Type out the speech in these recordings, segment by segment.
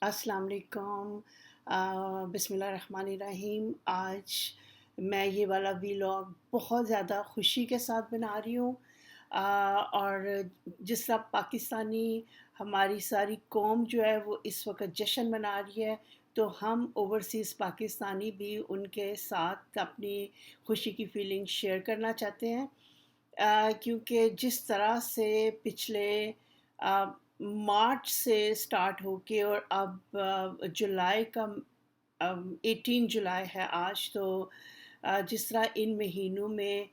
السلام علیکم۔ بسم اللہ الرحمن الرحیم۔ آج میں یہ والا ویلاگ بہت زیادہ خوشی کے ساتھ بنا رہی ہوں، اور جس طرح پاکستانی ہماری ساری قوم جو ہے وہ اس وقت جشن منا رہی ہے، تو ہم اوورسیز پاکستانی بھی ان کے ساتھ اپنی خوشی کی فیلنگ شیئر کرنا چاہتے ہیں، کیونکہ جس طرح سے پچھلے مارچ سے سٹارٹ ہو کے اور اب جولائی کا 18 جولائی ہے آج، تو جس طرح ان مہینوں میں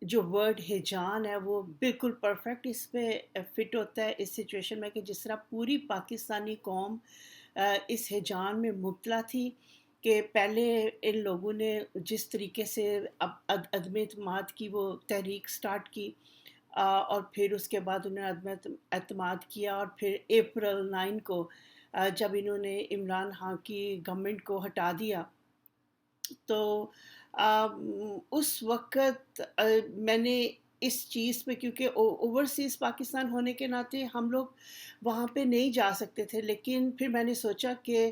جو ورڈ ہیجان ہے وہ بالکل پرفیکٹ اس پہ فٹ ہوتا ہے اس سچویشن میں، کہ جس طرح پوری پاکستانی قوم اس ہیجان میں مبتلا تھی، کہ پہلے ان لوگوں نے جس طریقے سے عدم اعتماد کی وہ تحریک سٹارٹ کی، اور پھر اس کے بعد انہوں نے عدم اعتماد کیا، اور پھر اپریل 9 کو جب انہوں نے عمران خان کی گورنمنٹ کو ہٹا دیا، تو اس وقت میں نے اس چیز پہ، کیونکہ اوورسیز پاکستان ہونے کے ناطے ہم لوگ وہاں پہ نہیں جا سکتے تھے، لیکن پھر میں نے سوچا کہ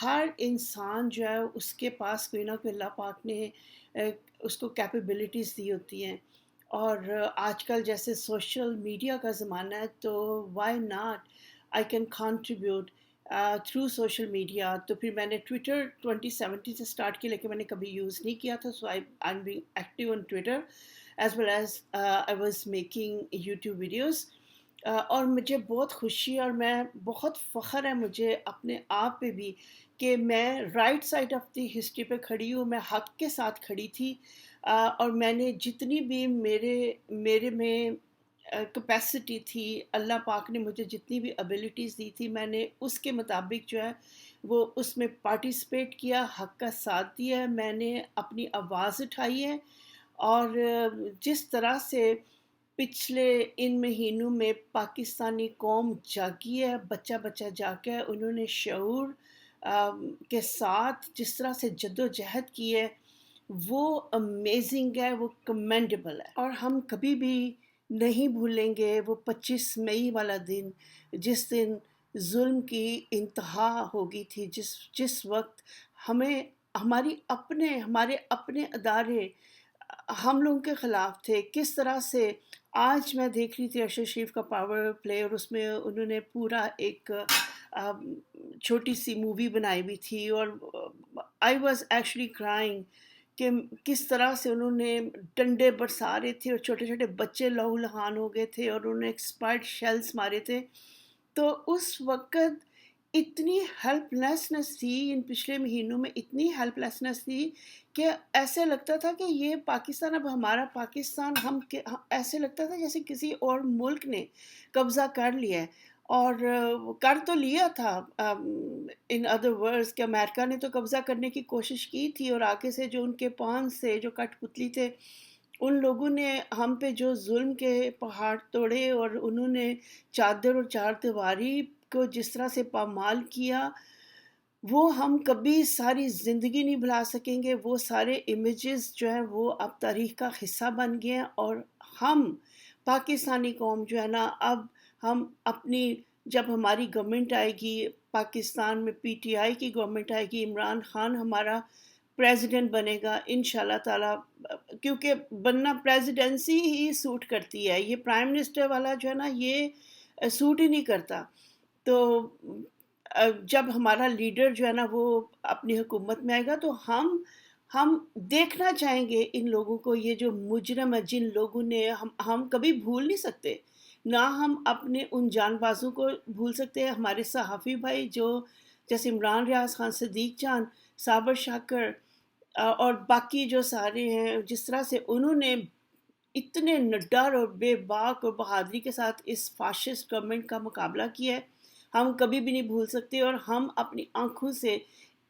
ہر انسان جو ہے اس کے پاس کوئی نہ کوئی اللہ پاک نے اس کو کیپیبلٹیز دی ہوتی ہیں، اور آج کل جیسے سوشل میڈیا کا زمانہ ہے، تو why not I can contribute through social media. تو پھر میں نے ٹویٹر 2017 سے اسٹارٹ کیا، لیکن میں نے کبھی یوز نہیں کیا تھا، so I am being active on Twitter as well as I was making YouTube videos, اور مجھے بہت خوشی اور میں بہت فخر ہے مجھے اپنے آپ پہ بھی، کہ میں right side of the history پہ کھڑی ہوں، میں حق کے ساتھ کھڑی تھی، اور میں نے جتنی بھی میرے میں کیپیسٹی تھی، اللہ پاک نے مجھے جتنی بھی ابیلٹیز دی تھی، میں نے اس کے مطابق جو ہے وہ اس میں پارٹیسپیٹ کیا، حق کا ساتھ دیا ہے، میں نے اپنی آواز اٹھائی ہے، اور جس طرح سے پچھلے ان مہینوں میں پاکستانی قوم جاگی ہے، بچہ بچہ جاگا ہے، انہوں نے شعور کے ساتھ جس طرح سے جد و جہد کی ہے، وہ امیزنگ ہے، وہ کمینڈیبل ہے، اور ہم کبھی بھی نہیں بھولیں گے وہ 25 مئی والا دن، جس دن ظلم کی انتہا ہو گئی تھی، جس وقت ہمیں ہمارے اپنے ادارے ہم لوگوں کے خلاف تھے، کس طرح سے آج میں دیکھ رہی تھی ارشد شریف کا پاور پلے، اور اس میں انہوں نے پورا ایک چھوٹی سی مووی بنائی ہوئی تھی، اور آئی واز ایکچولی کرائنگ، کہ کس طرح سے انہوں نے ڈنڈے برسا رہے تھے، اور چھوٹے چھوٹے بچے لہو لہان ہو گئے تھے، اور انہوں نے ایکسپائرڈ شیلز مارے تھے، تو اس وقت اتنی ہیلپ لیسنس تھی، ان پچھلے مہینوں میں اتنی ہیلپ لیسنس تھی، کہ ایسے لگتا تھا کہ یہ پاکستان اب ہمارا پاکستان، ایسے لگتا تھا جیسے کسی اور ملک نے قبضہ کر لیا ہے، اور کر تو لیا تھا، ان ادر ورڈز کہ امریکہ نے تو قبضہ کرنے کی کوشش کی تھی، اور آگے سے جو ان کے پان سے جو کٹ پتلی تھے، ان لوگوں نے ہم پہ جو ظلم کے پہاڑ توڑے، اور انہوں نے چادر اور چار دیواری کو جس طرح سے پامال کیا، وہ ہم کبھی ساری زندگی نہیں بھلا سکیں گے، وہ سارے امیجز جو ہیں وہ اب تاریخ کا حصہ بن گئے ہیں، اور ہم پاکستانی قوم جو ہے نا، اب ہم اپنی، جب ہماری گورنمنٹ آئے گی، پاکستان میں پی ٹی آئی کی گورنمنٹ آئے گی، عمران خان ہمارا پریزیڈنٹ بنے گا انشاءاللہ تعالیٰ، کیونکہ بننا پریزیڈنسی ہی سوٹ کرتی ہے، یہ پرائم منسٹر والا جو ہے نا یہ سوٹ ہی نہیں کرتا، تو جب ہمارا لیڈر جو ہے نا وہ اپنی حکومت میں آئے گا، تو ہم دیکھنا چاہیں گے ان لوگوں کو، یہ جو مجرم ہے جن لوگوں نے، ہم کبھی بھول نہیں سکتے، نہ ہم اپنے ان جان بازوں کو بھول سکتے ہیں، ہمارے صحافی بھائی جو جیسے عمران ریاض خان، صدیق چاند، صابر شاکر، اور باقی جو سارے ہیں، جس طرح سے انہوں نے اتنے نڈر اور بے باک اور بہادری کے ساتھ اس فاشسٹ گورنمنٹ کا مقابلہ کیا ہے، ہم کبھی بھی نہیں بھول سکتے، اور ہم اپنی آنکھوں سے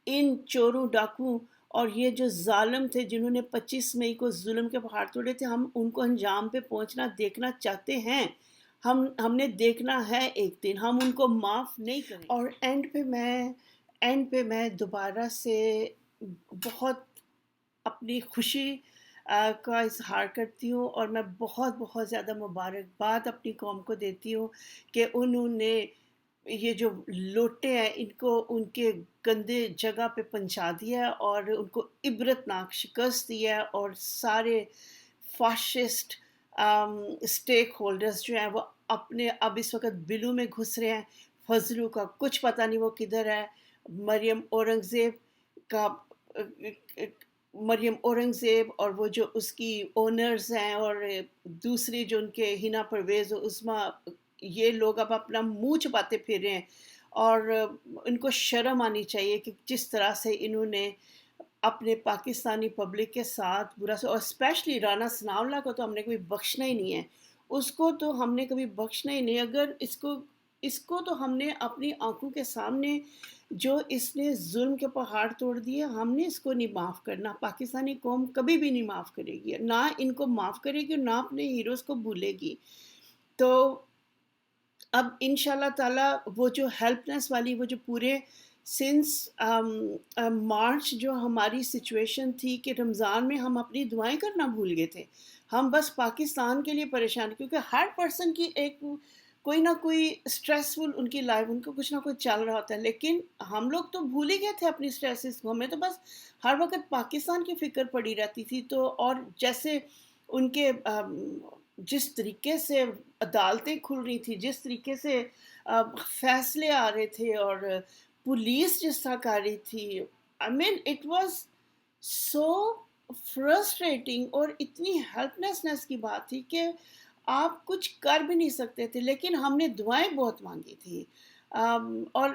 ان چوروں ڈاکوں اور یہ جو ظالم تھے جنہوں نے 25 مئی کو ظلم کے پہاڑ توڑے تھے، ہم ان کو انجام پہ پہنچنا دیکھنا چاہتے ہیں، ہم نے دیکھنا ہے ایک دن، ہم ان کو معاف نہیں کریں۔ اور اینڈ پہ میں دوبارہ سے بہت اپنی خوشی کا اظہار کرتی ہوں، اور میں بہت بہت زیادہ مبارکباد اپنی قوم کو دیتی ہوں، کہ انہوں نے یہ جو لوٹے ہیں ان کو ان کے گندے جگہ پہ پہنچا دیا ہے اور ان کو عبرتناک شکست دی ہے، اور سارے فاشسٹ اسٹیک ہولڈرز جو ہیں وہ اپنے اب اس وقت بلو میں گھس رہے ہیں. فضلو کا کچھ پتہ نہیں وہ کدھر ہے. مریم اورنگزیب کا مریم اورنگزیب اور وہ جو اس کی اونرز ہیں، اور دوسری جو ان کے ہنا پرویز و عظما، یہ لوگ اب اپنا منہ چھپاتے پھر رہے ہیں. اور ان کو شرم آنی چاہیے کہ جس طرح سے انہوں نے اپنے پاکستانی پبلک کے ساتھ برا اور اسپیشلی رانا ثناء اللہ کو تو ہم نے کبھی بخشنا ہی نہیں ہے. اس کو تو ہم نے کبھی بخشنا ہی نہیں. اگر اس کو تو ہم نے اپنی آنکھوں کے سامنے جو اس نے ظلم کے پہاڑ توڑ دیے، ہم نے اس کو نہیں معاف کرنا. پاکستانی قوم کبھی بھی نہیں معاف کرے گی، نہ ان کو معاف کرے گی اور نہ اپنے ہیروز کو بھولے گی. تو اب انشاءاللہ تعالیٰ وہ جو ہیلپنس والی وہ جو پورے سنس مارچ جو ہماری سچویشن تھی کہ رمضان میں ہم اپنی دعائیں کرنا بھول گئے تھے. ہم بس پاکستان کے لیے پریشان، کیونکہ ہر پرسن کی ایک کوئی نہ کوئی اسٹریسفل ان کی لائف، ان کو کچھ نہ کچھ چل رہا ہوتا ہے. لیکن ہم لوگ تو بھول ہی گئے تھے اپنی اسٹریسز کو، ہمیں تو بس ہر وقت پاکستان کی فکر پڑی رہتی تھی. تو اور جیسے ان کے جس طریقے سے عدالتیں کھل رہی تھی، جس طریقے سے فیصلے آ رہے تھے، اور پولیس جس طرح کر رہی تھی، I mean it was so frustrating, اور اتنی ہیلپلیسنس کی بات تھی کہ آپ کچھ کر بھی نہیں سکتے تھے. لیکن ہم نے دعائیں بہت مانگی تھی، اور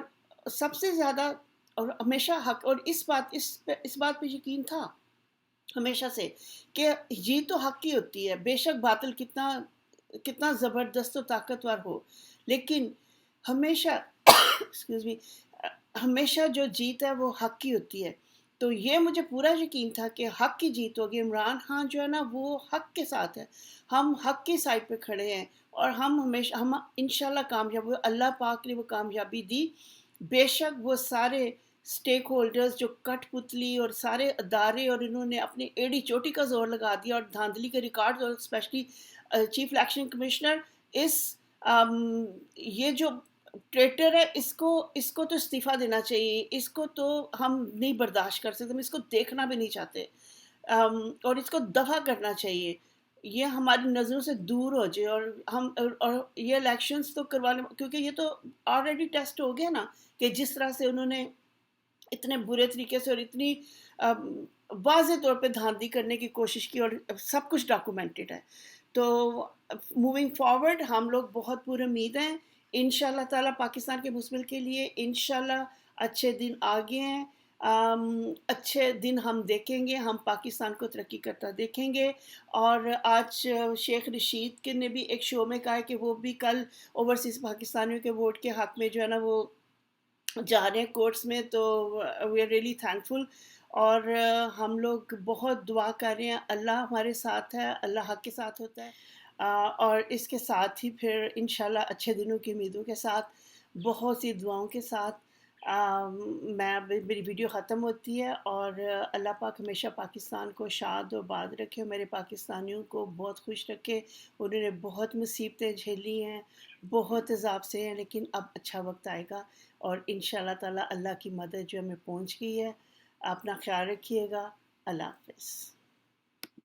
سب سے زیادہ اور ہمیشہ حق، اور اس بات پہ یقین تھا ہمیشہ سے کہ یہ تو حق کی ہوتی ہے، بے شک باطل کتنا کتنا زبردست و طاقتور ہو، لیکن ہمیشہ ایکسکیوز می، ہمیشہ جو جیت ہے وہ حق کی ہوتی ہے. تو یہ مجھے پورا یقین تھا کہ حق کی جیت ہوگی. عمران خان جو ہے نا وہ حق کے ساتھ ہے، ہم حق کی سائڈ پہ کھڑے ہیں، اور ہم ہمیشہ ہم انشاءاللہ کامیاب ہوئے. اللہ پاک نے وہ کامیابی دی. بے شک وہ سارے اسٹیک ہولڈرز جو کٹ پتلی اور سارے ادارے، اور انہوں نے اپنی ایڑی چوٹی کا زور لگا دیا، اور دھاندلی کے ریکارڈ، اور اسپیشلی چیف الیکشن کمشنر، اس یہ جو ٹریٹر ہے، اس کو تو استعفیٰ دینا چاہیے. اس کو تو ہم نہیں برداشت کر سکتے، ہم اس کو دیکھنا بھی نہیں چاہتے، اور اس کو دفع کرنا چاہیے. یہ ہماری نظروں سے دور ہو جائے، اور اور یہ الیکشنز تو کروانے، کیونکہ یہ تو آلریڈی ٹیسٹ ہو گیا نا کہ جس طرح سے انہوں نے اتنے برے طریقے سے اور اتنی واضح طور پہ دھاندلی کرنے کی کوشش کی، اور سب کچھ ڈاکومنٹڈ ہے. تو موونگ فارورڈ ہم لوگ بہت پورے امید ہیں انشاءاللہ تعالیٰ پاکستان کے مستقبل کے لیے. انشاءاللہ اچھے دن آگے ہیں، اچھے دن ہم دیکھیں گے، ہم پاکستان کو ترقی کرتا دیکھیں گے. اور آج شیخ رشید کے نے بھی ایک شو میں کہا ہے کہ وہ بھی کل اوورسیز پاکستانیوں کے ووٹ کے حق میں جو ہے نا وہ جا رہے ہیں کورٹس میں. تو وی آر ریئلی تھینکفل، اور ہم لوگ بہت دعا کر رہے ہیں. اللہ ہمارے ساتھ ہے، اللہ حق کے ساتھ ہوتا ہے. اور اس کے ساتھ ہی پھر انشاءاللہ اچھے دنوں کی امیدوں کے ساتھ، بہت سی دعاؤں کے ساتھ میری ویڈیو ختم ہوتی ہے. اور اللہ پاک ہمیشہ پاکستان کو شاد و باد رکھے، میرے پاکستانیوں کو بہت خوش رکھے. انہوں نے بہت مصیبتیں جھیلی ہیں، بہت عذاب سے ہیں، لیکن اب اچھا وقت آئے گا، اور انشاءاللہ تعالیٰ اللہ کی مدد جو ہمیں پہنچ گئی ہے. اپنا خیال رکھیے گا. اللہ حافظ.